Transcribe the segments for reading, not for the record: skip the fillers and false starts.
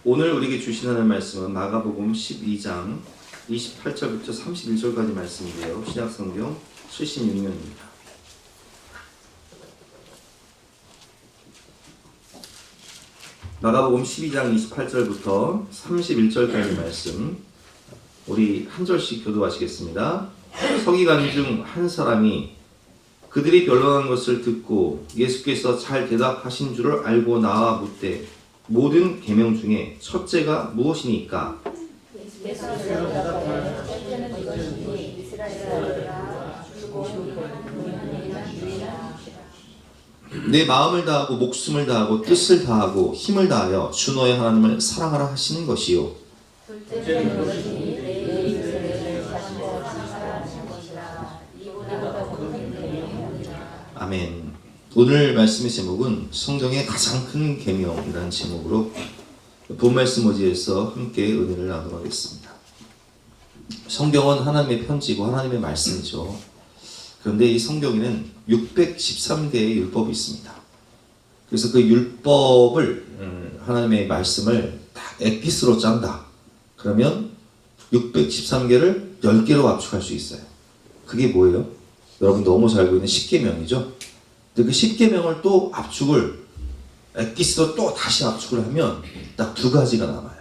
오늘 우리에게 주시는 말씀은 마가복음 12장 28절부터 31절까지 말씀인데요. 신약성경 76년입니다. 마가복음 12장 28절부터 31절까지 말씀, 우리 한 절씩 교도하시겠습니다. 서기관 중 한 사람이 그들이 변론한 것을 듣고 예수께서 잘 대답하신 줄을 알고 나와 묻되 모든 계명 중에 첫째가 무엇이니까? 내 마음을 다하고 목숨을 다하고 뜻을 다하고 힘을 다하여 주 너의 하나님을 사랑하라 하시는 것이요. 아멘. 오늘 말씀의 제목은 성경의 가장 큰 계명이라는 제목으로 본 말씀 어지에서 함께 은혜를 나누도록 하겠습니다. 성경은 하나님의 편지고 하나님의 말씀이죠. 그런데 이 성경에는 613개의 율법이 있습니다. 그래서 그 율법을 하나님의 말씀을 딱 에피스로 짠다. 그러면 613개를 10개로 압축할 수 있어요. 그게 뭐예요? 여러분 너무 잘 알고 있는 10계명이죠. 근데 그 10계명을 또 압축을 에피스로 또 다시 압축을 하면 딱 두 가지가 남아요.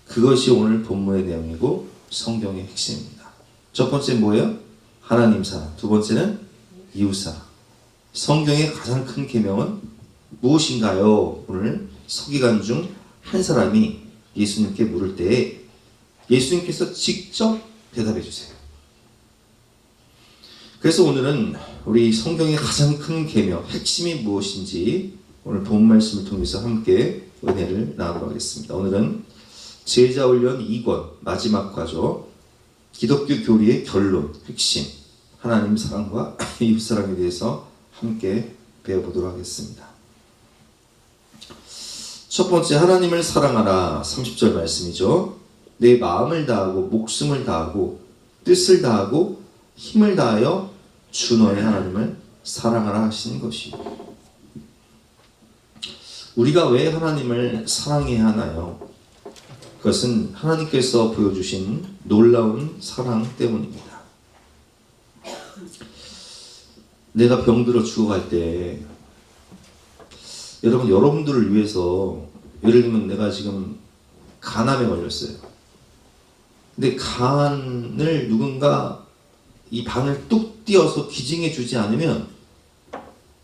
그것이 오늘 본문의 내용이고 성경의 핵심입니다. 첫 번째 뭐예요? 하나님 사랑. 두 번째는 이웃 사랑. 성경의 가장 큰 계명은 무엇인가요? 오늘 서기관 중 한 사람이 예수님께 물을 때에 예수님께서 직접 대답해 주세요. 그래서 오늘은 우리 성경의 가장 큰 계명, 핵심이 무엇인지 오늘 본 말씀을 통해서 함께 은혜를 나누도록 하겠습니다. 오늘은 제자훈련 2권 마지막 과죠. 기독교 교리의 결론, 핵심, 하나님 사랑과 이웃 사랑에 대해서 함께 배워보도록 하겠습니다. 첫 번째, 하나님을 사랑하라. 30절 말씀이죠. 내 마음을 다하고 목숨을 다하고 뜻을 다하고 힘을 다하여 주 너의 하나님을 사랑하라 하시는 것이. 우리가 왜 하나님을 사랑해야 하나요? 그것은 하나님께서 보여주신 놀라운 사랑 때문입니다. 내가 병들어 죽어갈 때 여러분들을 위해서, 예를 들면 내가 지금 간암에 걸렸어요. 근데 간을 누군가 이 방을 뚝 띄어서 기증해 주지 않으면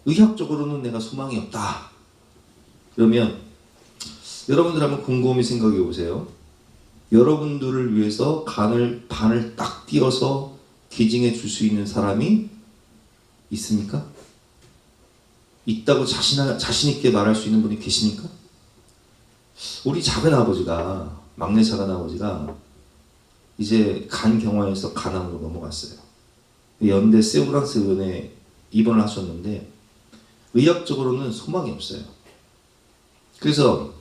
의학적으로는 내가 소망이 없다. 그러면 여러분들 한번 곰곰이 생각해 보세요. 여러분들을 위해서 반을 딱 띄어서 기증해 줄 수 있는 사람이 있습니까? 있다고 자신 있게 말할 수 있는 분이 계십니까? 우리 작은 아버지가, 막내 작은 아버지가 이제 간 경화에서 간암으로 넘어갔어요. 연대 세브란스 의원에 입원을 하셨는데 의학적으로는 소망이 없어요. 그래서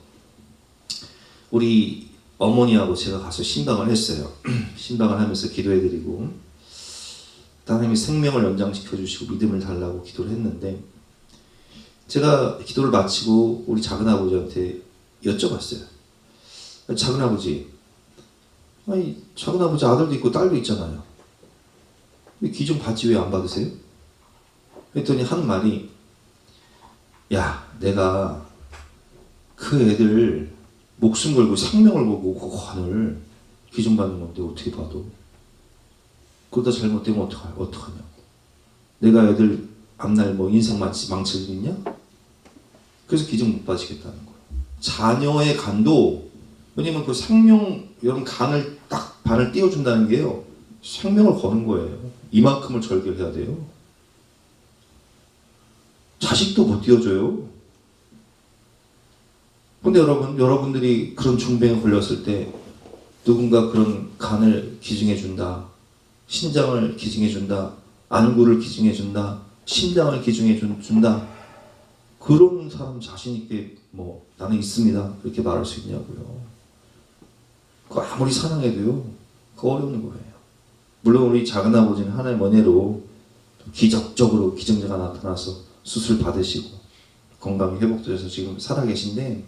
우리 어머니하고 제가 가서 신방을 했어요. 신방을 하면서 기도해드리고 하나님이 생명을 연장시켜 주시고 믿음을 달라고 기도를 했는데, 제가 기도를 마치고 우리 작은 아버지한테 여쭤봤어요. 작은 아버지, 아니 작은 아버지 아들도 있고 딸도 있잖아요. 왜 기증 받지 왜 안 받으세요? 그랬더니 하는 말이, 야, 내가 그 애들 목숨 걸고 생명을 걸고 그 관을 기증 받는 건데 어떻게 봐도 그러다 잘못되면 어떡하냐? 내가 애들 앞날 뭐 인생 망칠 일 있냐? 그래서 기증 못 받으시겠다는 거예요. 자녀의 간도, 왜냐면 그 생명, 여러분 간을 딱 반을 띄워준다는 게요, 생명을 거는 거예요. 이만큼을 절개해야 돼요. 자식도 못 띄워줘요. 근데 여러분들이 그런 중병에 걸렸을 때 누군가 그런 간을 기증해준다, 신장을 기증해준다, 안구를 기증해준다, 심장을 기증해준다, 그런 사람 자신있게 뭐 나는 있습니다 그렇게 말할 수 있냐고요. 그거 아무리 사랑해도요, 그거 어려운 거예요. 물론 우리 작은아버지는 하나님의 은혜로 기적적으로 기증자가 나타나서 수술 받으시고 건강이 회복돼서 지금 살아계신데,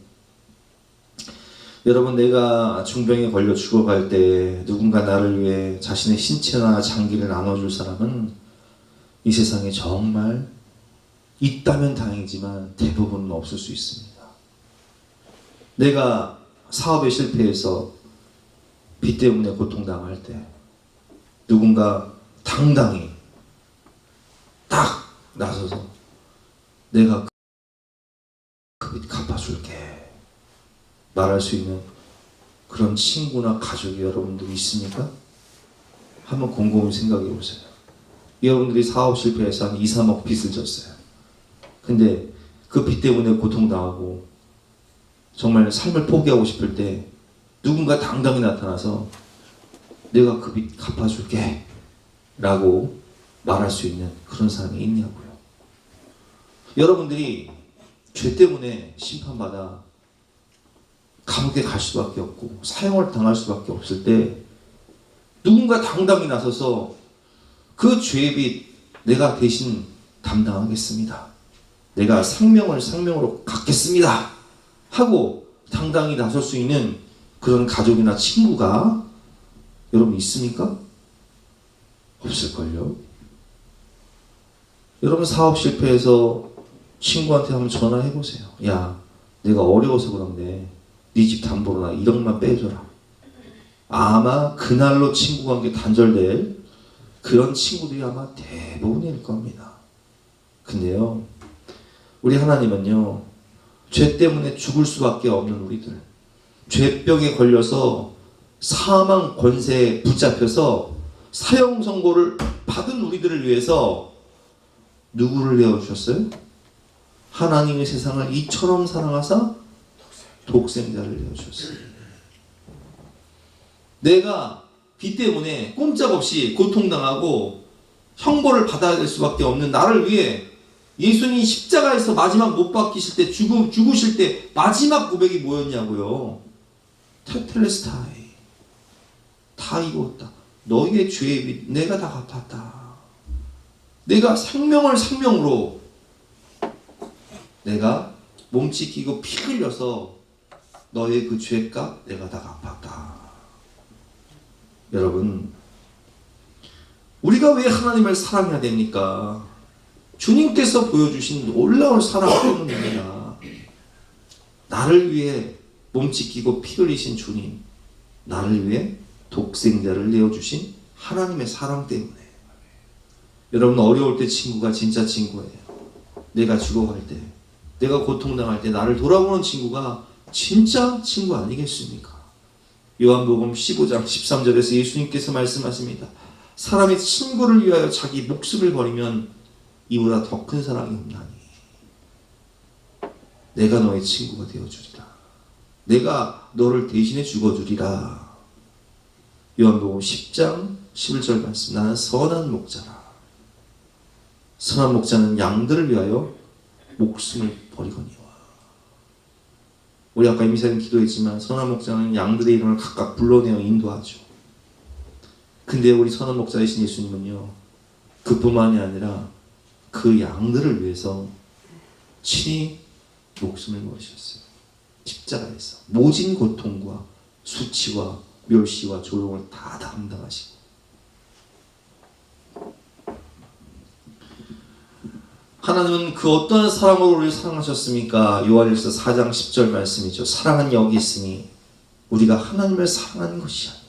여러분, 내가 중병에 걸려 죽어갈 때 누군가 나를 위해 자신의 신체나 장기를 나눠줄 사람은 이 세상에 정말 있다면 다행이지만 대부분은 없을 수 있습니다. 내가 사업에 실패해서 빚 때문에 고통당할 때 누군가 당당히 딱 나서서 내가 그 빚 갚아줄게 말할 수 있는 그런 친구나 가족이 여러분들 있습니까? 한번 곰곰이 생각해 보세요. 여러분들이 사업 실패해서 한 2, 3억 빚을 졌어요. 근데 그 빚 때문에 고통당하고 정말 삶을 포기하고 싶을 때 누군가 당당히 나타나서 내가 그 빚 갚아줄게 라고 말할 수 있는 그런 사람이 있냐고요. 여러분들이 죄 때문에 심판받아 감옥에 갈 수밖에 없고 사형을 당할 수밖에 없을 때 누군가 당당히 나서서 그 죄의 빚 내가 대신 담당하겠습니다. 내가 생명을 생명으로 갚겠습니다. 하고 당당히 나설 수 있는 그런 가족이나 친구가 여러분 있습니까? 없을걸요. 여러분 사업 실패해서 친구한테 한번 전화해보세요. 야, 내가 어려워서 그런데 네 집 담보로 나 1억만 빼줘라. 아마 그날로 친구 관계 단절될 그런 친구들이 아마 대부분일 겁니다. 근데요, 우리 하나님은요, 죄 때문에 죽을 수밖에 없는 우리들, 죄병에 걸려서 사망 권세에 붙잡혀서 사형 선고를 받은 우리들을 위해서 누구를 내어주셨어요? 하나님의 세상을 이처럼 사랑하사 독생자를 내어주셨어요. 내가 빚 때문에 꼼짝없이 고통당하고 형벌을 받아야 될 수밖에 없는 나를 위해 예수님이 십자가에서 마지막 못 박히실 때 죽으실 때 마지막 고백이 뭐였냐고요? 테텔레스타이, 다 이루었다. 너희의 죄의 빚 내가 다 갚았다. 내가 생명을 생명으로 내가 몸짓 끼고 피 흘려서 너의 그 죄값 내가 다 갚았다. 여러분, 우리가 왜 하나님을 사랑해야 됩니까? 주님께서 보여주신 놀라운 사랑 때문입니다. 나를 위해 몸짓 끼고 피 흘리신 주님, 나를 위해 독생자를 내어주신 하나님의 사랑 때문에. 여러분, 어려울 때 친구가 진짜 친구예요. 내가 죽어갈 때, 내가 고통당할 때 나를 돌아보는 친구가 진짜 친구 아니겠습니까? 요한복음 15장 13절에서 예수님께서 말씀하십니다. 사람이 친구를 위하여 자기 목숨을 버리면 이보다 더 큰 사랑이 없나니 내가 너의 친구가 되어주리라. 내가 너를 대신해 죽어주리라. 요한복음 10장 11절 말씀. 나는 선한 목자라. 선한 목자는 양들을 위하여 목숨을 버리거니와. 우리 아까 이미사님 기도했지만 선한 목자는 양들의 이름을 각각 불러내어 인도하죠. 근데 우리 선한 목자 되신 예수님은요, 그뿐만이 아니라 그 양들을 위해서 친히 목숨을 버리셨어요. 십자가에서 모진 고통과 수치와 멸시와 조롱을 다 담당하시고. 하나님은 그 어떠한 사랑으로 우리를 사랑하셨습니까? 요한일서 4장 10절 말씀이죠. 사랑은 여기 있으니 우리가 하나님을 사랑하는 것이 아니요,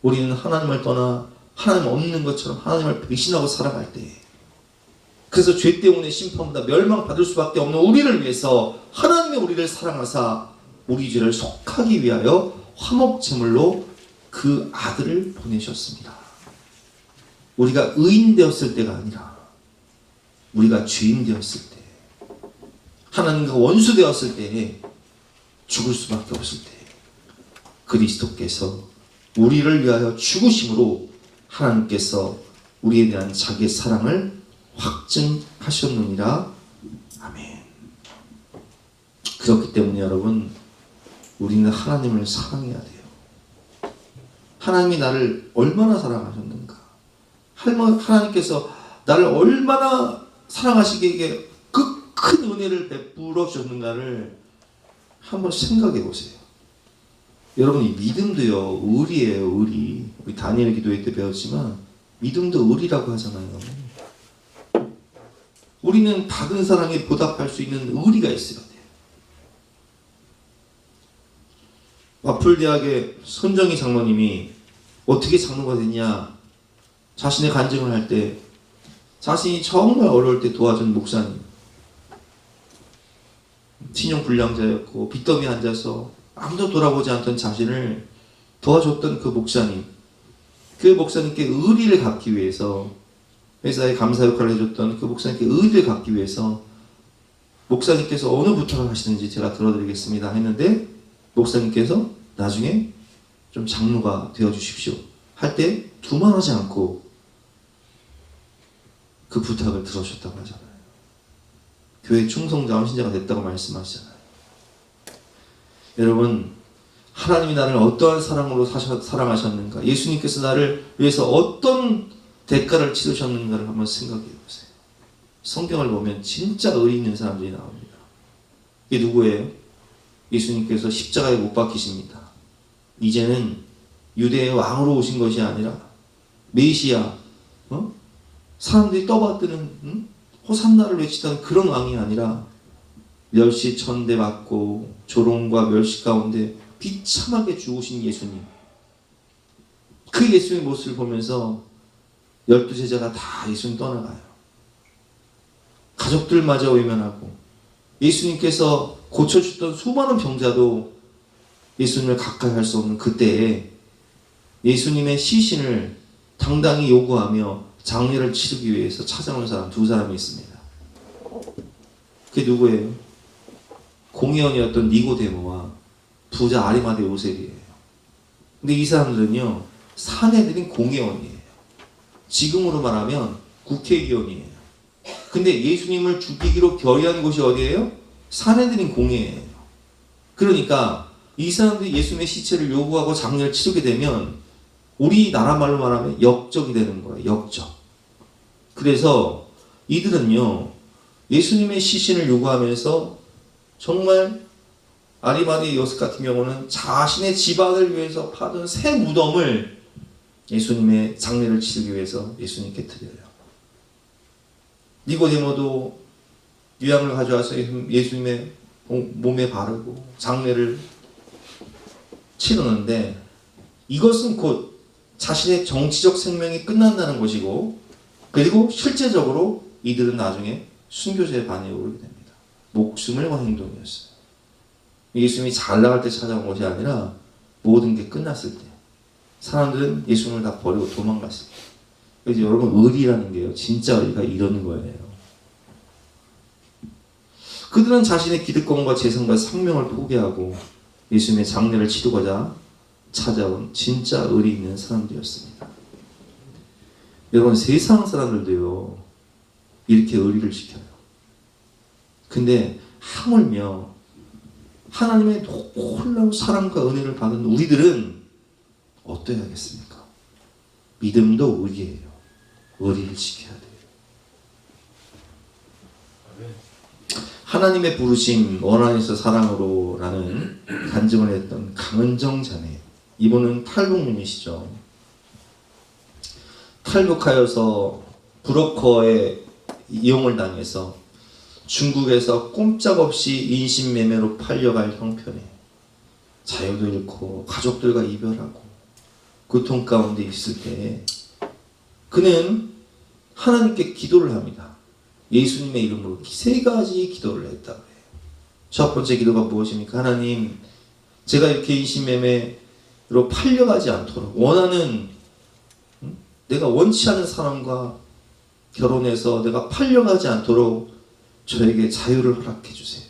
우리는 하나님을 떠나 하나님 없는 것처럼 하나님을 배신하고 살아갈 때, 그래서 죄 때문에 심판보다 멸망받을 수밖에 없는 우리를 위해서 하나님의 우리를 사랑하사 우리 죄를 속하기 위하여 화목제물로 그 아들을 보내셨습니다. 우리가 의인 되었을 때가 아니라 우리가 죄인 되었을 때, 하나님과 원수 되었을 때, 죽을 수밖에 없을 때 그리스도께서 우리를 위하여 죽으심으로 하나님께서 우리에 대한 자기의 사랑을 확증하셨느니라. 아멘. 그렇기 때문에 여러분, 우리는 하나님을 사랑해야 돼요. 하나님이 나를 얼마나 사랑하셨는가, 하나님께서 나를 얼마나 사랑하시기에 그 큰 은혜를 베풀어 주셨는가를 한번 생각해 보세요. 여러분, 이 믿음도요, 의리예요, 의리. 우리 다니엘 기도회 때 배웠지만 믿음도 의리라고 하잖아요. 우리는 받은 사랑에 보답할 수 있는 의리가 있어야 돼요. 와플대학의 손정희 장로님이 어떻게 장로가 됐냐, 자신의 간증을 할 때 자신이 정말 어려울 때 도와준 목사님, 신용불량자였고 빚더미에 앉아서 아무도 돌아보지 않던 자신을 도와줬던 그 목사님, 그 목사님께 의리를 갚기 위해서, 회사에 감사 역할을 해줬던 그 목사님께 의리를 갚기 위해서 목사님께서 어느 부탁을 하시는지 제가 들어드리겠습니다 했는데, 목사님께서 나중에 좀 장로가 되어주십시오 할 때 두말하지 않고 그 부탁을 들어주셨다고 하잖아요. 교회 충성자원 신자가 됐다고 말씀하시잖아요. 여러분, 하나님이 나를 어떠한 사랑으로 사랑하셨는가, 예수님께서 나를 위해서 어떤 대가를 치르셨는가를 한번 생각해 보세요. 성경을 보면 진짜 의리 있는 사람들이 나옵니다. 이게 누구예요? 예수님께서 십자가에 못 박히십니다. 이제는 유대의 왕으로 오신 것이 아니라 메시아, 사람들이 떠받드는 호산나를 외치던 그런 왕이 아니라 멸시 천대 받고 조롱과 멸시 가운데 비참하게 죽으신 예수님, 그 예수의 모습을 보면서 12제자가 다 예수님 떠나가요. 가족들마저 외면하고, 예수님께서 고쳐주셨던 수많은 병자도 예수님을 가까이 할 수 없는 그때에 예수님의 시신을 당당히 요구하며 장례를 치르기 위해서 찾아온 사람 두 사람이 있습니다. 그게 누구예요? 공의원이었던 니고데모와 부자 아리마대 요셉이에요. 근데 이 사람들은요, 사내들인 공의원이에요. 지금으로 말하면 국회의원이에요. 근데 예수님을 죽이기로 결의한 곳이 어디예요? 사내들인 공회예요. 그러니까 이 사람들이 예수님의 시체를 요구하고 장례를 치르게 되면 우리나라 말로 말하면 역적이 되는 거예요. 역적. 그래서 이들은요, 예수님의 시신을 요구하면서 정말 아리마대 요셉 같은 경우는 자신의 집안을 위해서 파던 새 무덤을 예수님의 장례를 치르기 위해서 예수님께 드려요. 니고데모도 유향을 가져와서 예수님의 몸에 바르고 장례를 치르는데, 이것은 곧 자신의 정치적 생명이 끝난다는 것이고, 그리고 실제적으로 이들은 나중에 순교자의 반에 오르게 됩니다. 목숨을 건 행동이었어요. 예수님이 잘 나갈 때 찾아온 것이 아니라 모든 게 끝났을 때, 사람들은 예수님을 다 버리고 도망갔을 때. 그래서 여러분, 의리라는 게요, 진짜 의리가 이런 거예요. 그들은 자신의 기득권과 재산과 생명을 포기하고 예수님의 장례를 치르고자 찾아온 진짜 의리 있는 사람들이었습니다. 여러분, 세상 사람들도요, 이렇게 의리를 지켜요. 근데 하물며 하나님의 놀라운 사랑과 은혜를 받은 우리들은 어떠해야겠습니까? 믿음도 의리예요. 의리를 지켜야 돼요. 하나님의 부르심 원한에서 사랑으로 라는 간증을 했던 강은정 자매, 이분은 탈북민이시죠. 탈북하여서 브로커에 이용을 당해서 중국에서 꼼짝없이 인신매매로 팔려갈 형편에 자유도 잃고 가족들과 이별하고 고통 가운데 있을 때 그는 하나님께 기도를 합니다. 예수님의 이름으로 세 가지 기도를 했다고 해요. 첫 번째 기도가 무엇입니까? 하나님, 제가 이렇게 인신매매로 팔려가지 않도록, 원하는, 내가 원치 않은 사람과 결혼해서 내가 팔려가지 않도록 저에게 자유를 허락해 주세요.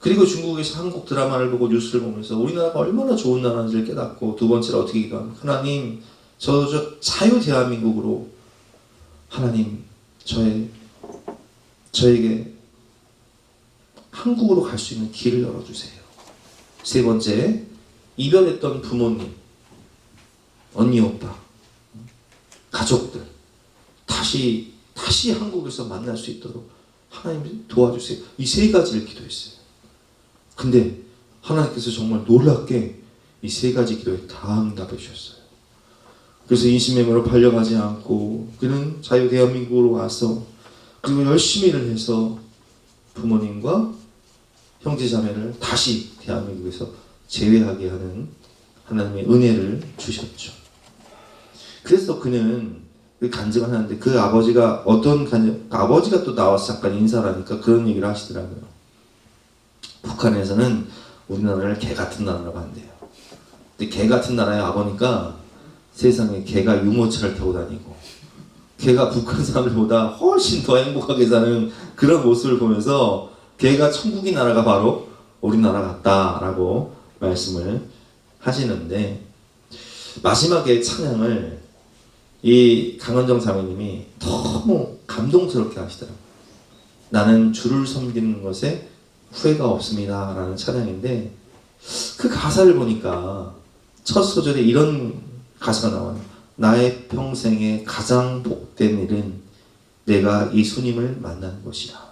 그리고 중국에서 한국 드라마를 보고 뉴스를 보면서 우리나라가 얼마나 좋은 나라인지를 깨닫고, 두 번째로 어떻게 기도하면, 하나님, 저 자유 대한민국으로 하나님 저에게 한국으로 갈 수 있는 길을 열어주세요. 세 번째, 이별했던 부모님, 언니, 오빠, 가족들 다시 한국에서 만날 수 있도록 하나님 도와주세요. 이 세 가지를 기도했어요. 근데 하나님께서 정말 놀랍게 이 세 가지 기도에 다 응답해 주셨어요. 그래서 인신매매로 팔려가지 않고 그는 자유 대한민국으로 와서 그리고 열심히 일을 해서 부모님과 형제자매를 다시 대한민국에서 제외하게 하는 하나님의 은혜를 주셨죠. 그래서 그는 간증을 하는데 그 아버지가 어떤 아버지가 또 나와서 잠깐 인사를 하니까 그런 얘기를 하시더라고요. 북한에서는 우리나라를 개 같은 나라라고 한대요. 근데 개 같은 나라에 와보니까 세상에 개가 유모차를 타고 다니고 개가 북한 사람들보다 훨씬 더 행복하게 사는 그런 모습을 보면서 개가 천국의 나라가 바로 우리나라 같다라고 말씀을 하시는데, 마지막에 찬양을 이 강원정 사모님이 너무 감동스럽게 하시더라고요. 나는 주를 섬기는 것에 후회가 없습니다 라는 찬양인데, 그 가사를 보니까 첫 소절에 이런 가사가 나와요. 나의 평생에 가장 복된 일은 내가 예수님을 만난 것이다.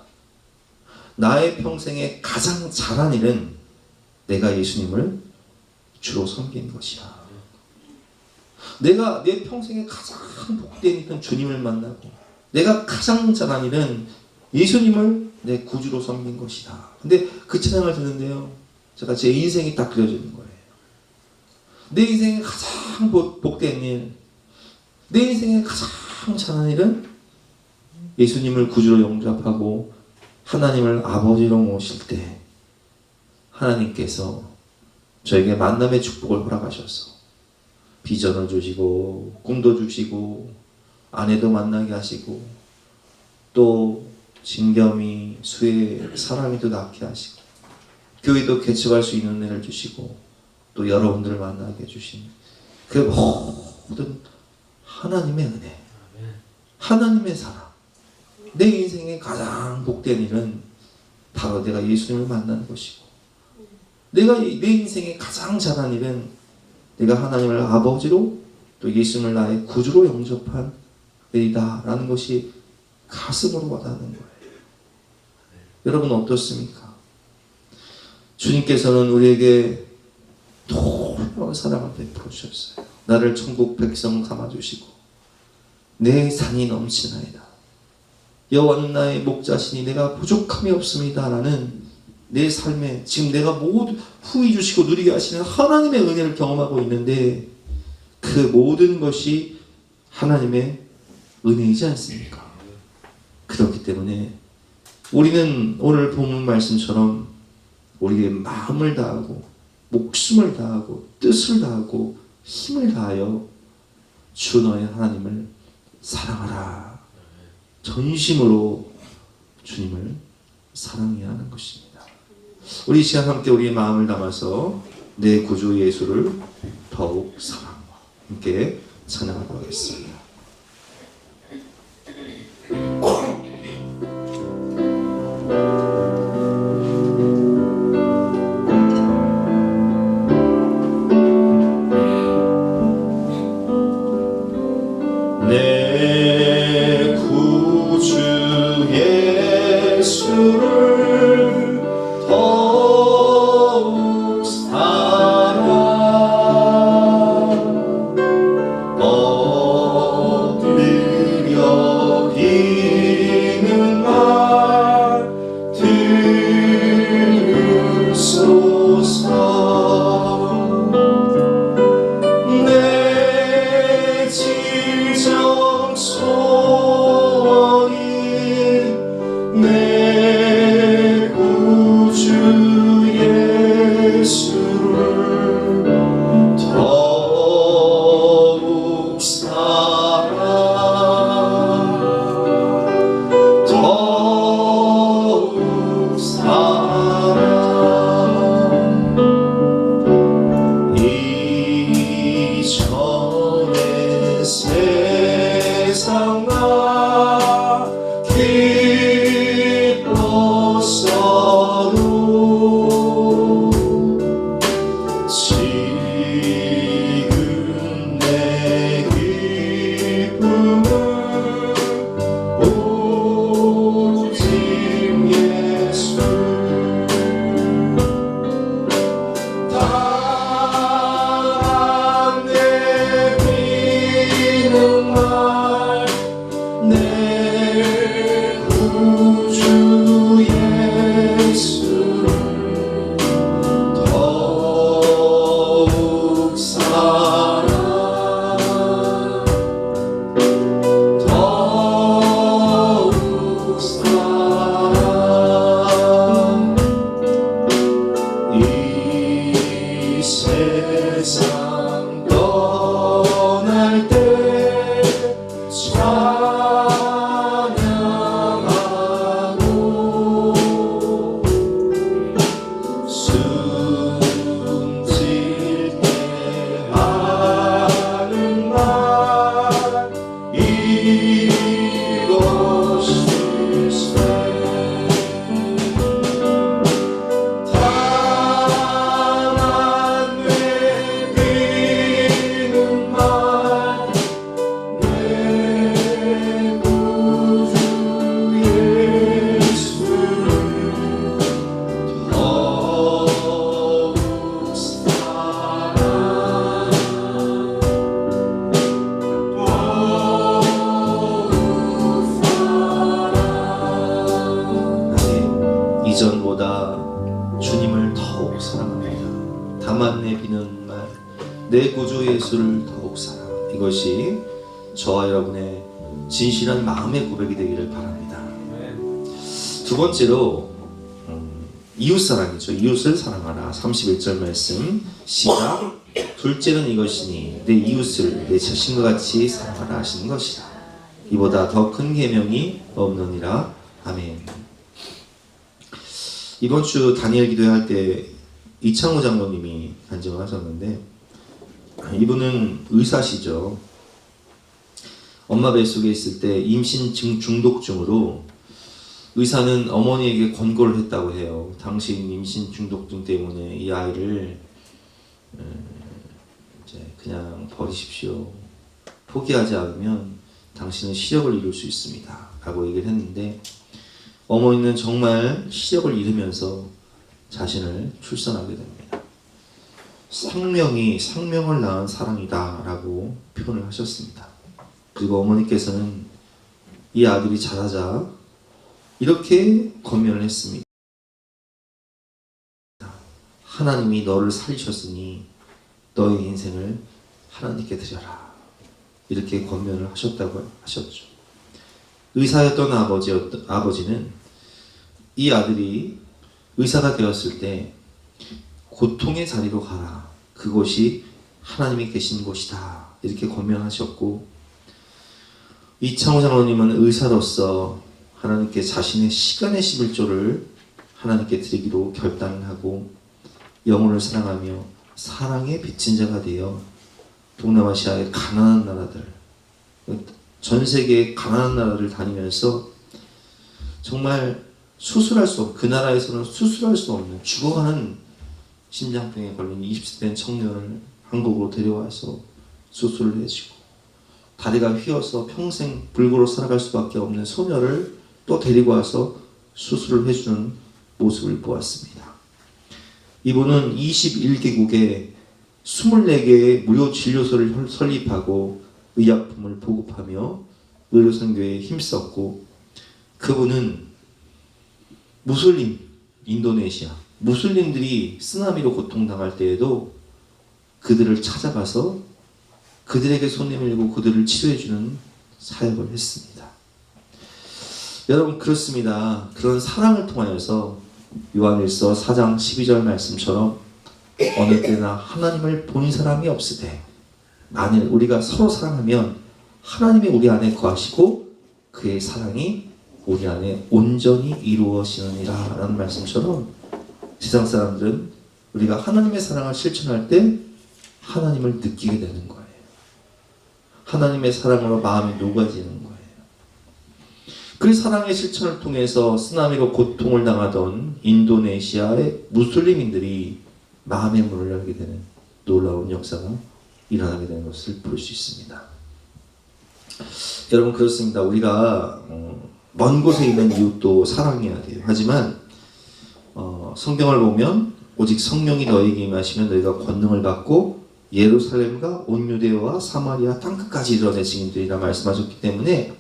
나의 평생에 가장 잘한 일은 내가 예수님을 주로 섬긴 것이다. 내가 내 평생에 가장 복된 일은 주님을 만나고, 내가 가장 잘한 일은 예수님을 내 구주로 섬긴 것이다. 근데 그 찬양을 듣는데요, 제가 제 인생이 딱 그려지는 거예요. 내 인생에 가장 복된 일, 내 인생에 가장 잘한 일은 예수님을 구주로 영접하고 하나님을 아버지로 모실 때 하나님께서 저에게 만남의 축복을 허락하셔서 비전을 주시고 꿈도 주시고 아내도 만나게 하시고 또 진겸이 수혜 사람이도 낳게 하시고 교회도 개척할 수 있는 은혜를 주시고 또 여러분들을 만나게 해주신 그 모든 하나님의 은혜, 하나님의 사랑, 내 인생의 가장 복된 일은 바로 내가 예수님을 만나는 것이고, 내가 내 인생의 가장 잘한 일은 내가 하나님을 아버지로 또 예수님을 나의 구주로 영접한 일이다 라는 것이 가슴으로 와닿는 거예요. 여러분 어떻습니까? 주님께서는 우리에게 놀라운 사랑을 베풀어 주셨어요. 나를 천국 백성 삼아주시고 내 산이 넘치나이다. 여호와는 나의 목자시니 내가 부족함이 없습니다 라는 내 삶에 지금 내가 모두 후히 주시고 누리게 하시는 하나님의 은혜를 경험하고 있는데, 그 모든 것이 하나님의 은혜이지 않습니까? 그렇기 때문에 우리는 오늘 본문 말씀처럼 우리의 마음을 다하고 목숨을 다하고 뜻을 다하고 힘을 다하여 주 너의 하나님을 사랑하라. 전심으로 주님을 사랑해야 하는 것입니다. 우리 이 시간 함께 우리의 마음을 담아서 내 구주 예수를 더욱 사랑하고 함께 찬양하도록 하겠습니다. 내 구주 예수를 더욱 사랑 세상 떠날 때 찬양하고 숨질 때 하는 말 이것일세. 이전보다 주님을 더욱 사랑합니다. 다만 내 비는 말, 내 구주 예수를 더욱 사랑. 이것이 저와 여러분의 진실한 마음의 고백이 되기를 바랍니다. 두 번째로 이웃사랑이죠. 이웃을 사랑하라. 31절 말씀 시작. 둘째는 이것이니 내 이웃을 내 자신과 같이 사랑하라 하시는 것이라. 이보다 더 큰 계명이 없느니라. 아멘. 이번 주 다니엘 기도회 때 이창호 장로님이 간증을 하셨는데, 이분은 의사시죠. 엄마 뱃속에 있을 때 임신 중독증으로 의사는 어머니에게 권고를 했다고 해요. 당신 임신 중독증 때문에 이 아이를 이제 그냥 버리십시오. 포기하지 않으면 당신은 시력을 잃을 수 있습니다. 라고 얘기를 했는데, 어머니는 정말 시력을 잃으면서 자신을 출산하게 됩니다. 생명을 낳은 사랑이다 라고 표현을 하셨습니다. 그리고 어머니께서는 이 아들이 자라자 이렇게 권면을 했습니다. 하나님이 너를 살리셨으니 너의 인생을 하나님께 드려라. 이렇게 권면을 하셨다고 하셨죠. 의사였던 아버지는 이 아들이 의사가 되었을 때 고통의 자리로 가라. 그곳이 하나님이 계신 곳이다. 이렇게 권면하셨고, 이창호 장로님은 의사로서 하나님께 자신의 시간의 11조를 하나님께 드리기로 결단하고 영혼을 사랑하며 사랑의 빚진 자가 되어 동남아시아의 가난한 나라들, 전 세계의 가난한 나라를 다니면서 정말 그 나라에서는 수술할 수 없는 죽어가는 심장병에 걸린 20세 된 청년을 한국으로 데려와서 수술을 해주고, 다리가 휘어서 평생 불구로 살아갈 수밖에 없는 소녀를 또 데리고 와서 수술을 해주는 모습을 보았습니다. 이분은 21개국에 24개의 무료 진료소를 설립하고 의약품을 보급하며 의료선교에 힘썼고, 그분은 인도네시아 무슬림들이 쓰나미로 고통당할 때에도 그들을 찾아가서 그들에게 손 내밀고 그들을 치료해주는 사역을 했습니다. 여러분, 그렇습니다. 그런 사랑을 통하여서 요한일서 4장 12절 말씀처럼 어느 때나 하나님을 본 사람이 없으되 만일 우리가 서로 사랑하면 하나님이 우리 안에 거하시고 그의 사랑이 우리 안에 온전히 이루어지느니라 라는 말씀처럼, 세상 사람들은 우리가 하나님의 사랑을 실천할 때 하나님을 느끼게 되는 거예요. 하나님의 사랑으로 마음이 녹아지는 거예요. 그 사랑의 실천을 통해서 쓰나미로 고통을 당하던 인도네시아의 무슬림인들이 마음의 문을 열게 되는 놀라운 역사가 일어나게 되는 것을 볼 수 있습니다. 여러분, 그렇습니다. 우리가 먼 곳에 있는 이웃도 사랑해야 돼요. 하지만 성경을 보면 오직 성령이 너에게 임하시면 너희가 권능을 받고 예루살렘과 온 유대와 사마리아 땅끝까지 이르러 증인되리라 말씀하셨기 때문에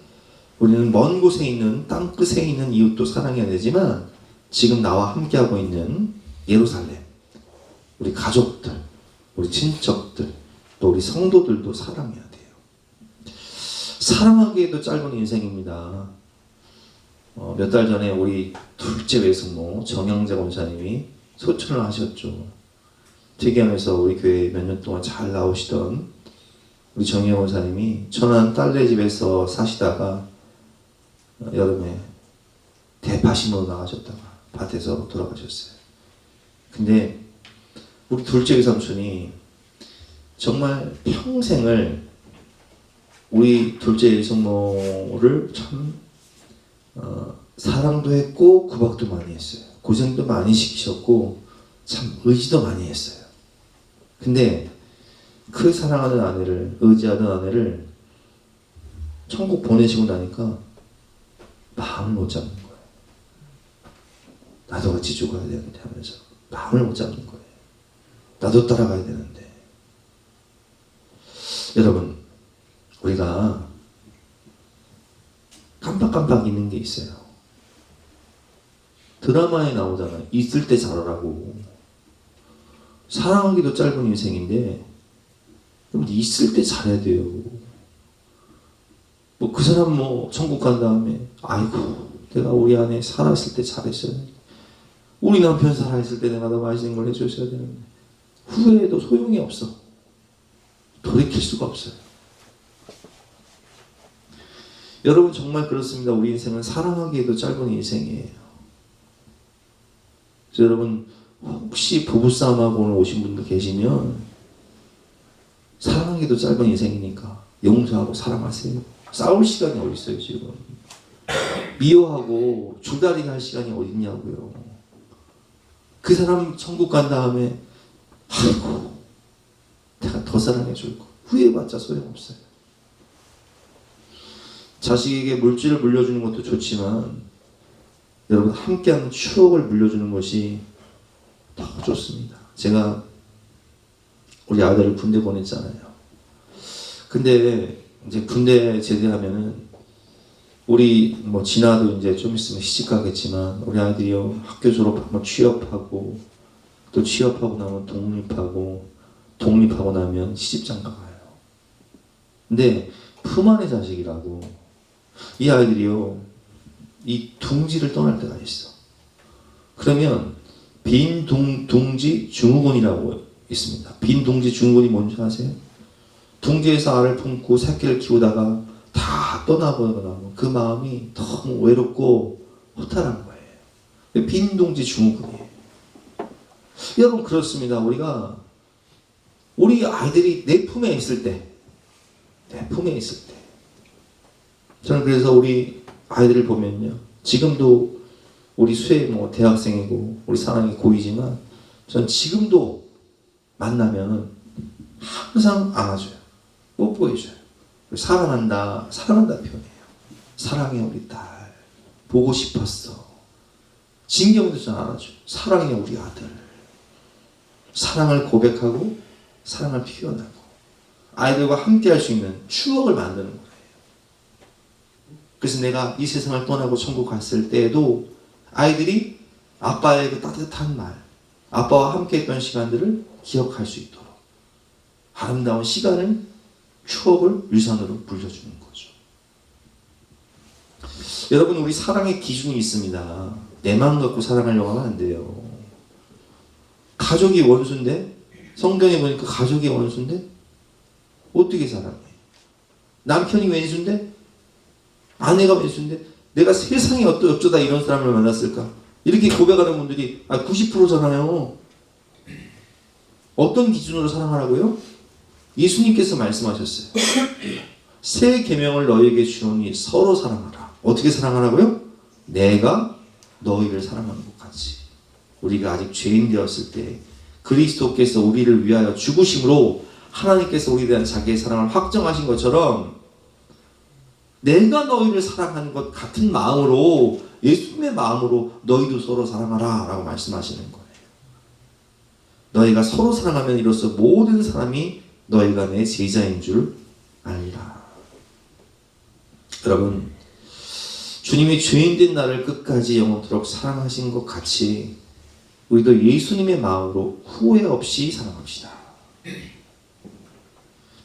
우리는 먼 곳에 있는 땅끝에 있는 이웃도 사랑해야 되지만, 지금 나와 함께하고 있는 예루살렘, 우리 가족들, 우리 친척들, 또 우리 성도들도 사랑해야 돼요. 사랑하기에도 짧은 인생입니다. 몇 달 전에 우리 둘째 외숙모 정영재 권사님이 소천을 하셨죠. 특이하면서 우리 교회에 몇 년 동안 잘 나오시던 우리 정혜 원사님이 천안 딸네 집에서 사시다가 여름에 대파심으로 나가셨다가 밭에서 돌아가셨어요. 근데 우리 둘째 삼촌이 정말 평생을 우리 둘째 성모를 참 사랑도 했고 구박도 많이 했어요. 고생도 많이 시키셨고 참 의지도 많이 했어요. 근데 그 사랑하는 아내를, 의지하던 아내를 천국 보내시고 나니까 마음을 못 잡는 거예요. 나도 같이 죽어야 되는데 하면서 마음을 못 잡는 거예요. 나도 따라가야 되는데. 여러분, 우리가 깜빡깜빡 있는 게 있어요. 드라마에 나오잖아요. 있을 때 잘하라고. 사랑하기도 짧은 인생인데 여러분 있을 때 잘해야 돼요. 뭐 그 사람 뭐 천국 간 다음에 아이고 내가 우리 아내 살았을 때 잘했어야 되는데 우리 남편 살아있을 때 내가 더 맛있는 걸 해줬어야 되는데 후회해도 소용이 없어. 돌이킬 수가 없어요. 여러분 정말 그렇습니다. 우리 인생은 사랑하기에도 짧은 인생이에요. 그래서 여러분 혹시 부부싸움하고 오늘 오신 분들 계시면 사랑하기도 짧은 인생이니까 용서하고 사랑하세요. 싸울 시간이 어디 있어요 지금. 미워하고 줄다리기 할 시간이 어디 있냐고요. 그 사람 천국 간 다음에 아이고 내가 더 사랑해 줄 거 후회해봤자 소용없어요. 자식에게 물질을 물려주는 것도 좋지만 여러분 함께하는 추억을 물려주는 것이 더 좋습니다. 제가 우리 아들을 군대 보냈잖아요. 근데 이제 군대 제대하면은 우리 뭐 진아도 이제 좀 있으면 시집 가겠지만 우리 아들이요 학교 졸업하면 취업하고 또 취업하고 나면 독립하고 나면 시집장가 가요. 근데 품 안의 자식이라고 이 아이들이요 이 둥지를 떠날 때가 있어. 그러면 빈 둥지 증후군이라고 있습니다. 빈 둥지 증후군이 뭔지 아세요? 둥지에서 알을 품고 새끼를 키우다가 다 떠나버리면 그 마음이 너무 외롭고 허탈한 거예요. 빈 둥지 증후군이에요. 여러분 그렇습니다. 우리 아이들이 내 품에 있을 때 저는 그래서 우리 아이들을 보면요 지금도 우리 수혜 뭐 대학생이고 우리 사랑이 고이지만 전 지금도 만나면 항상 안아줘요. 뽀뽀해줘요. 사랑한다 표현해요. 사랑해 우리 딸. 보고 싶었어. 진경도 전 안아줘요. 사랑해 우리 아들. 사랑을 고백하고 사랑을 표현하고 아이들과 함께 할 수 있는 추억을 만드는 거예요. 그래서 내가 이 세상을 떠나고 천국 갔을 때에도 아이들이 아빠의 그 따뜻한 말, 아빠와 함께 했던 시간들을 기억할 수 있도록 아름다운 시간을, 추억을 유산으로 물려주는 거죠. 여러분 우리 사랑의 기준이 있습니다. 내 마음 갖고 사랑하려고 하면 안 돼요. 가족이 원수인데 성경에 보니까 가족이 원수인데 어떻게 사랑해? 남편이 왼수인데 아내가 왼수인데 내가 세상에 어쩌다 이런 사람을 만났을까? 이렇게 고백하는 분들이 90%잖아요. 어떤 기준으로 사랑하라고요? 예수님께서 말씀하셨어요. 새 계명을 너희에게 주노니 서로 사랑하라. 어떻게 사랑하라고요? 내가 너희를 사랑하는 것 같이. 우리가 아직 죄인 되었을 때 그리스도께서 우리를 위하여 죽으심으로 하나님께서 우리에 대한 자기의 사랑을 확정하신 것처럼 내가 너희를 사랑하는 것 같은 마음으로 예수님의 마음으로 너희도 서로 사랑하라 라고 말씀하시는 거예요. 너희가 서로 사랑하면 이로써 모든 사람이 너희가 내 제자인 줄 알리라. 여러분 주님이 죄인된 나를 끝까지 영원토록 사랑하신 것 같이 우리도 예수님의 마음으로 후회 없이 사랑합시다.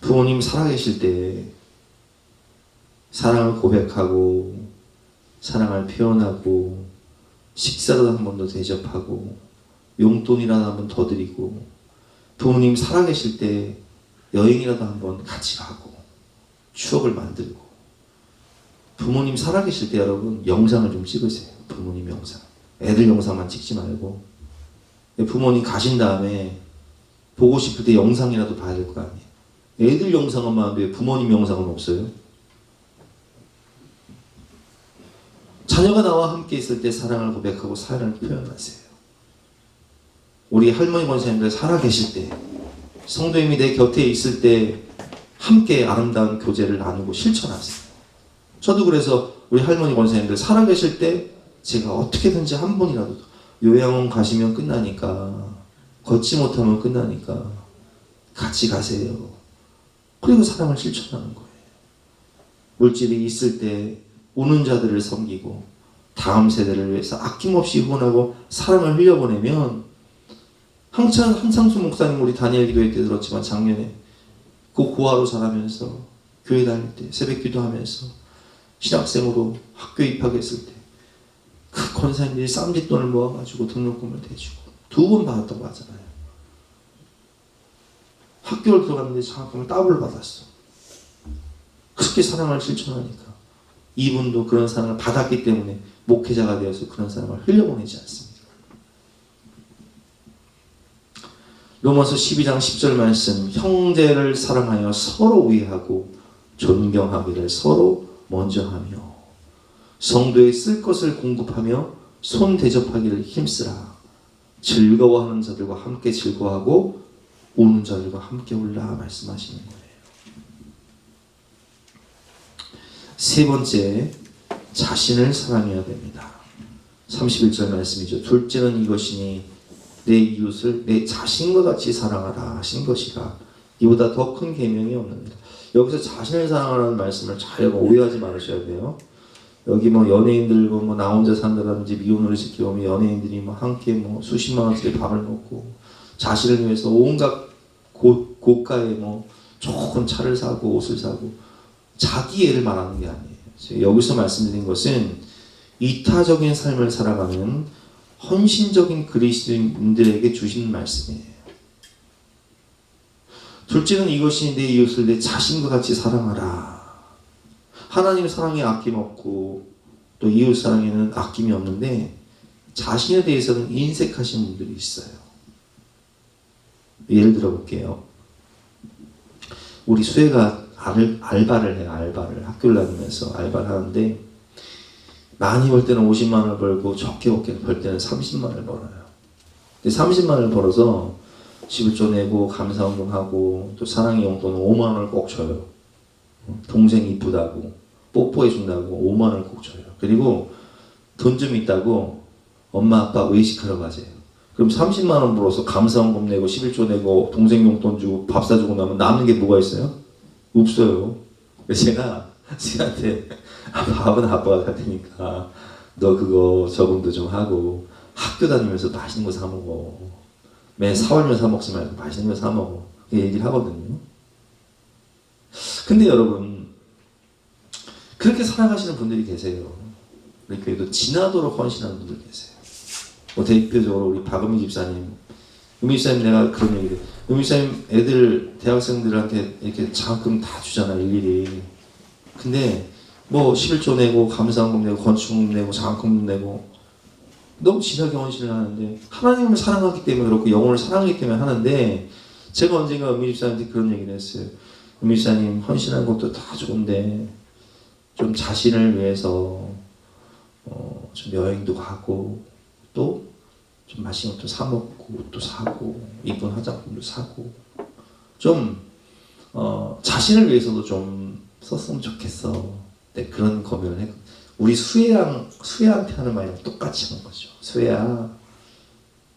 부모님 살아계실 때 사랑을 고백하고 사랑을 표현하고 식사도 한 번 더 대접하고 용돈이라도 한 번 더 드리고 부모님 살아계실 때 여행이라도 한번 같이 가고 추억을 만들고, 부모님 살아계실 때 여러분 영상을 좀 찍으세요. 부모님 영상. 애들 영상만 찍지 말고 부모님 가신 다음에 보고 싶을 때 영상이라도 봐야 될 거 아니에요. 애들 영상은 많은데 왜 부모님 영상은 없어요? 자녀가 나와 함께 있을 때 사랑을 고백하고 사랑을 표현하세요. 우리 할머니 권사님들 살아계실 때, 성도님이 내 곁에 있을 때 함께 아름다운 교제를 나누고 실천하세요. 저도 그래서 우리 할머니 권사님들 살아계실 때 제가 어떻게든지 한 번이라도, 요양원 가시면 끝나니까, 걷지 못하면 끝나니까 같이 가세요. 그리고 사랑을 실천하는 거예요. 물질이 있을 때 우는 자들을 섬기고 다음 세대를 위해서 아낌없이 후원하고 사랑을 흘려보내면, 한상수 목사님 우리 다니엘 기도회 때 들었지만 작년에 그 고아로 자라면서 교회 다닐 때 새벽 기도하면서 신학생으로 학교에 입학했을 때 그 권사님들이 쌈짓돈을 모아가지고 등록금을 대주고 2번 받았다고 하잖아요. 학교를 들어갔는데 장학금을 더블 받았어. 그렇게 사랑을 실천하니까 이분도 그런 사랑을 받았기 때문에 목회자가 되어서 그런 사랑을 흘려보내지 않습니다. 로마서 12장 10절 말씀, 형제를 사랑하여 서로 위하고 존경하기를 서로 먼저 하며 성도에 쓸 것을 공급하며 손 대접하기를 힘쓰라. 즐거워하는 자들과 함께 즐거워하고 우는 자들과 함께 울라 말씀하시는 거예요. 세 번째, 자신을 사랑해야 됩니다. 31절 말씀이죠. 둘째는 이것이니 내 이웃을 내 자신과 같이 사랑하라 하신 것이라. 이보다 더 큰 계명이 없느니라. 여기서 자신을 사랑하라는 말씀을 잘 오해하지 말으셔야 돼요. 여기 뭐 연예인들 뭐 나 혼자 산다든지 미혼으로 지켜보면 연예인들이 뭐 함께 뭐 수십만 원짜리 밥을 먹고 자신을 위해서 온갖 고가의 뭐 좋은 차를 사고 옷을 사고 자기 애를 말하는 게 아니에요. 여기서 말씀드린 것은 이타적인 삶을 살아가는 헌신적인 그리스도인들에게 주시는 말씀이에요. 둘째는 이것이 내 이웃을 내 자신과 같이 사랑하라. 하나님 사랑에 아낌없고 또 이웃 사랑에는 아낌이 없는데 자신에 대해서는 인색하신 분들이 있어요. 예를 들어 볼게요. 우리 수혜가 알바를 해요. 알바를 학교를 다니면서 알바를 하는데 많이 벌 때는 50만 원을 벌고 적게 벌 때는 30만 원을 벌어요. 근데 30만 원을 벌어서 11조 내고 감사운동하고 또 사랑의 용돈은 5만 원을 꼭 줘요. 동생이 이쁘다고 뽀뽀해 준다고 5만 원을 꼭 줘요. 그리고 돈 좀 있다고 엄마 아빠 외식하러 가세요. 그럼 30만 원 벌어서 감사원금 내고 11조 내고 동생 용돈 주고 밥 사주고 나면 남는 게 뭐가 있어요? 없어요. 제가 쟤한테 밥은 아빠가 살 테니까 너 그거 적응도 좀 하고 학교 다니면서 맛있는 거 사 먹어. 매 사월면 사 먹지 말고 맛있는 거 사 먹어. 이렇게 얘기를 하거든요. 근데 여러분 그렇게 살아가시는 분들이 계세요. 우리 교회도 지나도록 헌신하는 분들 계세요. 뭐 대표적으로 우리 박은미 집사님, 은미 집사님 내가 그런 얘기를 해요. 은미 집사님 애들 대학생들한테 이렇게 장학금 다 주잖아 일일이. 근데 뭐 11조 내고 감사원금 내고 건축금 내고 장학금 내고 너무 진하게 헌신을 하는데 하나님을 사랑하기 때문에 그렇고 영혼을 사랑하기 때문에 하는데 제가 언젠가 은미 집사님한테 그런 얘기를 했어요. 은미 집사님 헌신하는 것도 다 좋은데 좀 자신을 위해서 좀 여행도 가고 또 좀 맛있는 것도 사 먹고 옷도 사고 이쁜 화장품도 사고 좀 자신을 위해서도 좀 썼으면 좋겠어. 네, 그런 고민을 했고 우리 수혜한테 하는 말이랑 똑같이 하는 거죠. 수혜야,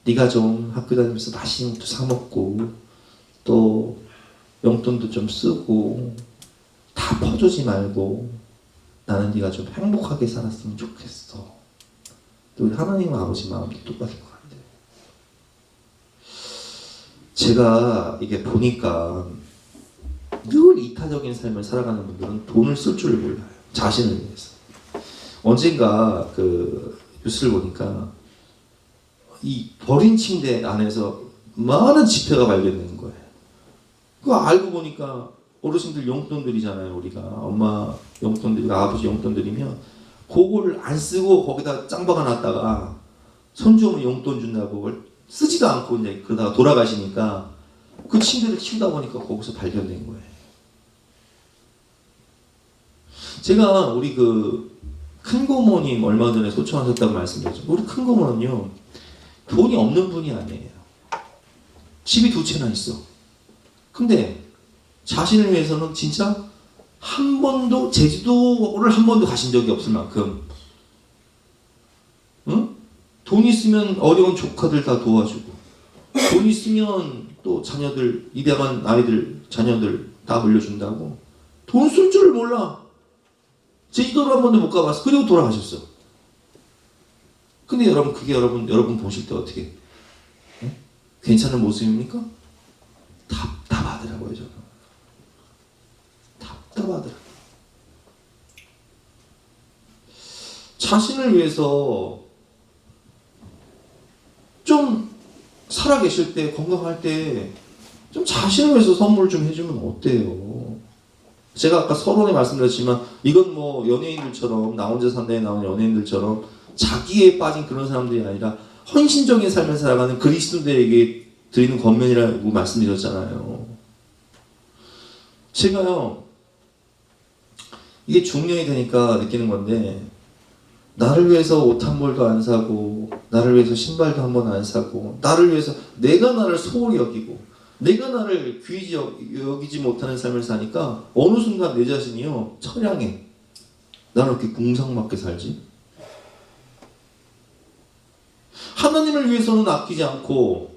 네가 좀 학교 다니면서 맛있는 것도 사 먹고 또 용돈도 좀 쓰고 다 퍼주지 말고 나는 네가 좀 행복하게 살았으면 좋겠어. 또 우리 하나님 아버지 마음도 똑같을 것 같아요. 제가 이게 보니까 늘 이타적인 삶을 살아가는 분들은 돈을 쓸 줄 몰라요. 자신을 위해서. 언젠가 그 뉴스를 보니까 이 버린 침대 안에서 많은 지폐가 발견된 거예요. 그거 알고 보니까 어르신들 용돈 드리잖아요. 우리가 엄마 용돈 드리고 아버지 용돈 드리면 그걸 안 쓰고 거기다 짱 박아놨다가 손주 오면 용돈 준다고 그걸 쓰지도 않고 이제 그러다가 돌아가시니까 그 침대를 치우다 보니까 거기서 발견된 거예요. 제가 우리 그 큰고모님 얼마 전에 소청하셨다고 말씀드렸죠. 우리 큰고모는요 돈이 없는 분이 아니에요. 집이 2채나 있어. 근데 자신을 위해서는 진짜 한 번도 제주도를 한 번도 가신 적이 없을 만큼, 응? 돈 있으면 어려운 조카들 다 도와주고, 돈 있으면 또 자녀들 입양한 아이들 자녀들 다 물려준다고. 돈 쓸 줄을 몰라. 제주도를 한 번도 못 가봤어. 그리고 돌아가셨어. 근데 여러분 그게 여러분 보실 때 어떻게? 응? 괜찮은 모습입니까? 답답하더라고요. 저는 답답하더라고요. 자신을 위해서 좀 살아계실 때, 건강할 때 좀 자신을 위해서 선물 좀 해주면 어때요? 제가 아까 서론에 말씀드렸지만 이건 뭐 연예인들처럼 나 혼자 산다에 나온 연예인들처럼 자기에 빠진 그런 사람들이 아니라 헌신적인 삶을 살아가는 그리스도인들에게 드리는 권면이라고 말씀드렸잖아요. 제가요 이게 중년이 되니까 느끼는 건데, 나를 위해서 옷 한 벌도 안 사고, 나를 위해서 신발도 한 번 안 사고, 나를 위해서 내가 나를 소홀히 여기고, 내가 나를 귀히 여기지 못하는 삶을 사니까 어느 순간 내 자신이요 처량해. 나는 이렇게 궁상맞게 살지? 하나님을 위해서는 아끼지 않고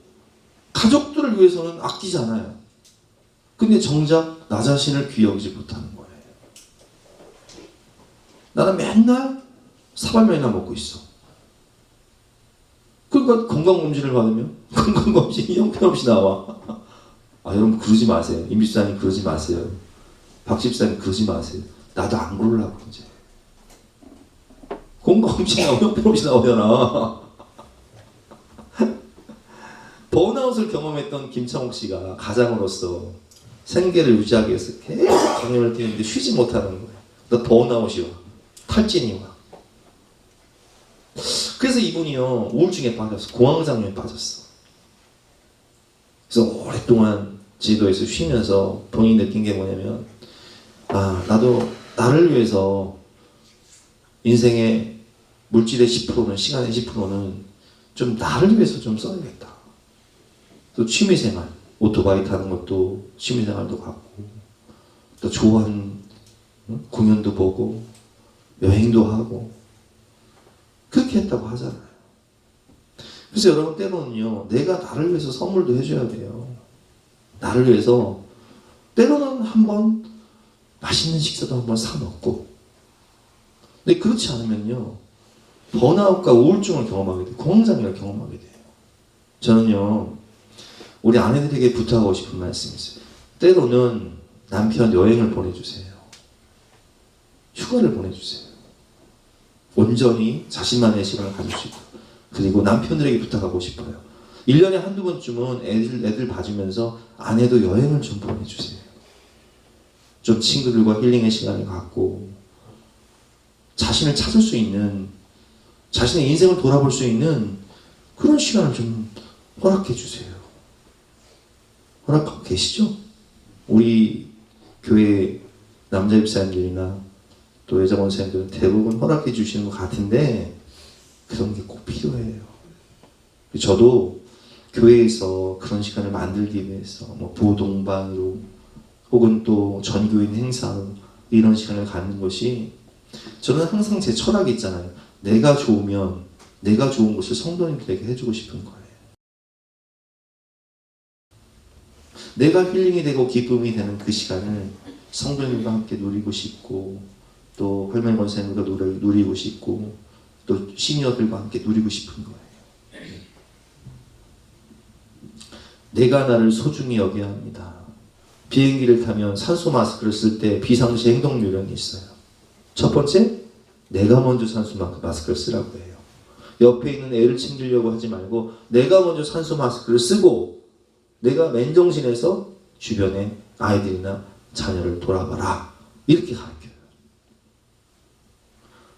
가족들을 위해서는 아끼잖아요. 근데 정작 나 자신을 귀히 여기지 못하는 거예요. 나는 맨날 사발면이나 먹고 있어. 그러니까 건강검진을 받으면 건강검진이 형편없이 나와. 아, 여러분 그러지 마세요. 임 집사님 그러지 마세요. 박 집사님 그러지 마세요. 나도 안 그러려고 이제. 건강검진이 형편없이 나오잖아. 번아웃을 경험했던 김창옥 씨가 가장으로서 생계를 유지하기 위해서 계속 강연을 뛰는데 쉬지 못하는 거예요. 너 번아웃이 와. 탈진이 와. 그래서 이분이요 우울증에 빠졌어. 공황장애에 빠졌어. 그래서 오랫동안 제주도에서 쉬면서 본인이 느낀 게 뭐냐면, 아, 나도 나를 위해서 인생의 물질의 10%는, 시간의 10%는 좀 나를 위해서 좀 써야겠다. 또 취미생활, 오토바이 타는 것도 취미생활도 갖고, 또 좋아하는 공연도 보고, 여행도 하고, 그렇게 했다고 하잖아요. 그래서 여러분 때로는요, 내가 나를 위해서 선물도 해줘야 돼요. 나를 위해서 때로는 한번 맛있는 식사도 한번 사 먹고. 근데 그렇지 않으면요, 번아웃과 우울증을 경험하게 돼요. 공황장애를 경험하게 돼요. 저는요, 우리 아내들에게 부탁하고 싶은 말씀이 있어요. 때로는 남편 여행을 보내주세요. 휴가를 보내주세요. 온전히 자신만의 시간을 가질 수 있도록. 그리고 남편들에게 부탁하고 싶어요. 1년에 한두 번쯤은 애들 봐주면서 아내도 여행을 좀 보내주세요. 좀 친구들과 힐링의 시간을 갖고 자신을 찾을 수 있는, 자신의 인생을 돌아볼 수 있는 그런 시간을 좀 허락해 주세요. 허락하고 계시죠? 우리 교회 남자 집사님들이나 또 여자 권사님들은 대부분 허락해 주시는 것 같은데 그런 게 꼭 필요해요. 저도 교회에서 그런 시간을 만들기 위해서 뭐 부동반으로 혹은 또 전교인 행사로 이런 시간을 갖는 것이, 저는 항상 제 철학이 있잖아요. 내가 좋으면 내가 좋은 것을 성도님들에게 해주고 싶은 거예요. 내가 힐링이 되고 기쁨이 되는 그 시간을 성도님과 함께 누리고 싶고, 또 할머니 권사님과 누리고 싶고, 또 시니어들과 함께 누리고 싶은 거예요. 내가 나를 소중히 여겨야 합니다. 비행기를 타면 산소 마스크를 쓸 때 비상시 행동 요령이 있어요. 첫 번째, 내가 먼저 산소 마스크를 쓰라고 해요. 옆에 있는 애를 챙기려고 하지 말고 내가 먼저 산소 마스크를 쓰고 내가 맨정신에서 주변에 아이들이나 자녀를 돌아봐라. 이렇게 가르쳐요.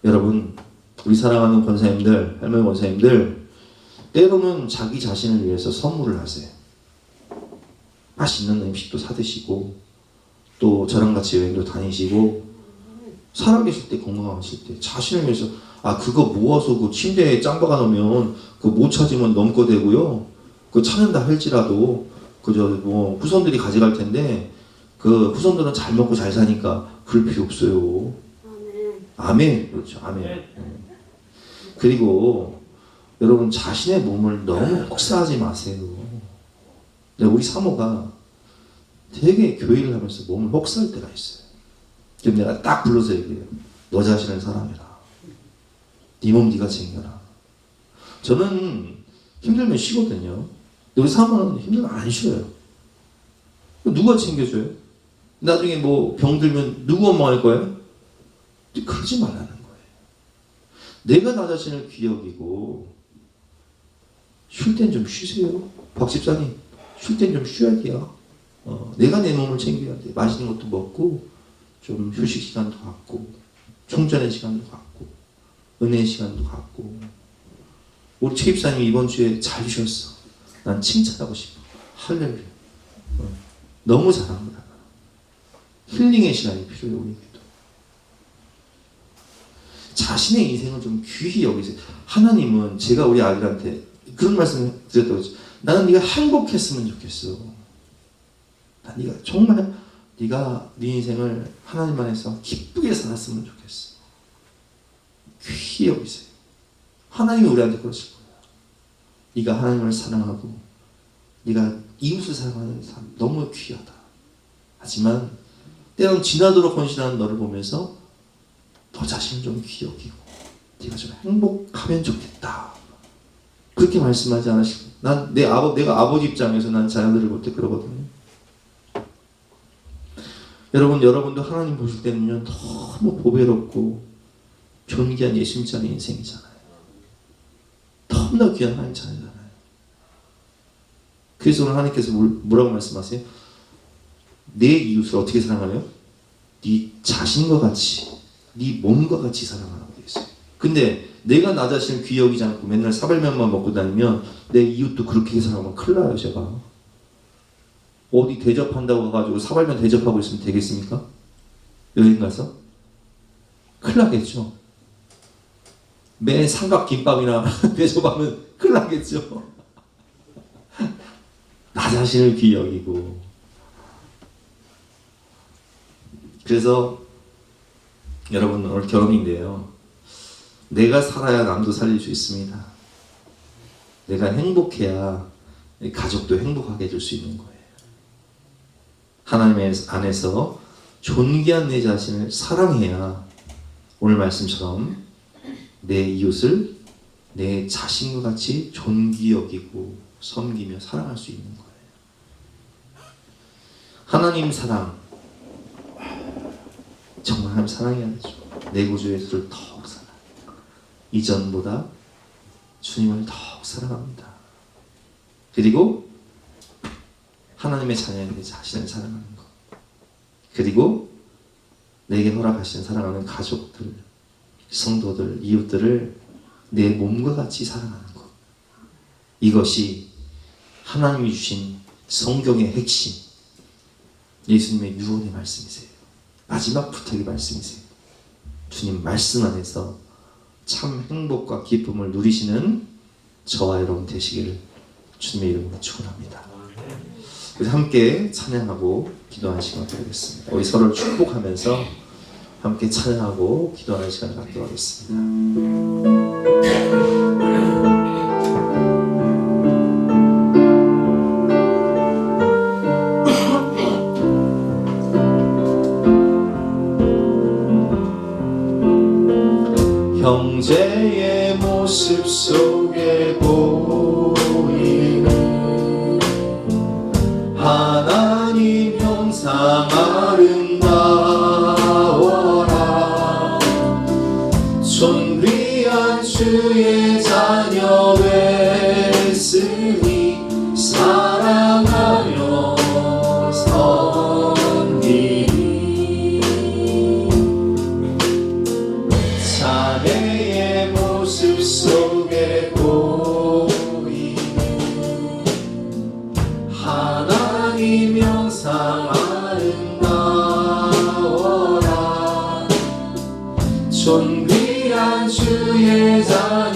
여러분, 우리 사랑하는 권사님들, 할머니 권사님들, 때로는 자기 자신을 위해서 선물을 하세요. 맛있는 음식도 사드시고, 또 저랑 같이 여행도 다니시고, 살아계실 때, 건강하실 때 자신을 위해서 그거 모아서 그 침대에 짱 박아 놓으면 그거 못 찾으면 넘거 되고요. 그거 찾는다 할지라도 그저 뭐 후손들이 가져갈 텐데 그 후손들은 잘 먹고 잘 사니까 그럴 필요 없어요. 아멘. 그렇죠. 아멘. 네. 그리고 여러분 자신의 몸을 너무 혹사하지 마세요. 우리 사모가 되게 교회를 하면서 몸을 혹사할 때가 있어요. 그럼 내가 딱 불러서 얘기해요. 너 자신을 사랑해라. 네 몸 네가 챙겨라. 저는 힘들면 쉬거든요. 근데 우리 사모는 힘들면 안 쉬어요. 누가 챙겨줘요? 나중에 뭐 병들면 누구 엄마 할 거예요? 그러지 말라는 거예요. 내가 나 자신을 귀여기고 쉴 땐 좀 쉬세요. 박 집사님, 쉴 땐 좀 쉬어야 돼요. 내가 내 몸을 챙겨야 돼. 맛있는 것도 먹고 좀 휴식 시간도 갖고 충전의 시간도 갖고 은혜의 시간도 갖고. 우리 최 집사님 이번 주에 잘 쉬었어. 난 칭찬하고 싶어. 할렐루야. 너무 잘합니다. 힐링의 시간이 필요해요. 우리에게도. 자신의 인생을 좀 귀히 여기세요. 하나님은 제가 우리 아들한테 그런 말씀을 드렸다고 했죠. 나는 네가 행복했으면 좋겠어. 네가 정말 네가 네 인생을 하나님 안에서 기쁘게 살았으면 좋겠어. 귀히 여기세요. 하나님이 우리한테 그러실 거예요. 네가 하나님을 사랑하고 네가 이웃을 사랑하는 삶 너무 귀하다. 하지만 때론 지나도록 헌신하는 너를 보면서 너 자신을 좀 귀히 여기고 네가 좀 행복하면 좋겠다. 그렇게 말씀하지 않으시고 내가 아버지 입장에서 난 자녀들을 볼 때 그러거든요. 여러분도 하나님 보실 때는요 너무 보배롭고 존귀한 예수님 자녀 인생이잖아요. 너무나 귀한 하나님 자녀잖아요. 그래서 오늘 하나님께서 뭐라고 말씀하세요? 내 이웃을 어떻게 사랑하며? 네 자신과 같이, 네 몸과 같이 사랑하라고 되어 있어요. 근데 내가 나 자신을 귀히 여기지 않고 맨날 사발면만 먹고 다니면 내 이웃도 그렇게 사랑하면 큰일 나요. 제가 어디 대접한다고 가지고 사발면 대접하고 있으면 되겠습니까? 여행 가서? 큰일 나겠죠. 맨 삼각김밥이나 대접하면 큰일 나겠죠. 나 자신을 귀히 여기고. 그래서 여러분 오늘 결혼인데요. 내가 살아야 남도 살릴 수 있습니다. 내가 행복해야 가족도 행복하게 해줄 수 있는 거예요. 하나님 안에서 존귀한 내 자신을 사랑해야 오늘 말씀처럼 내 이웃을 내 자신과 같이 존귀 여기고 섬기며 사랑할 수 있는 거예요. 하나님 사랑, 정말 하나님 사랑해야 되죠. 내 구주 예수를 더욱 사랑. 이전보다 주님을 더욱 사랑합니다. 그리고 하나님의 자녀인 내 자신을 사랑하는 것. 그리고 내게 허락하신 사랑하는 가족들, 성도들, 이웃들을 내 몸과 같이 사랑하는 것. 이것이 하나님이 주신 성경의 핵심, 예수님의 유언의 말씀이세요. 마지막 부탁의 말씀이세요. 주님 말씀 안에서 참 행복과 기쁨을 누리시는 저와 여러분 되시기를 주님의 이름으로 축원합니다. 우리 함께 찬양하고 기도하는 시간을 드리겠습니다. 우리 서로를 축복하면서 함께 찬양하고 기도하는 시간을 갖도록 하겠습니다. 형제의 모습 속에 보이는 하나님 형상 아름다워라. 존귀한 주의 자녀 됐으니 사랑하라. 항상 아름다워라 존귀한 주의 자녀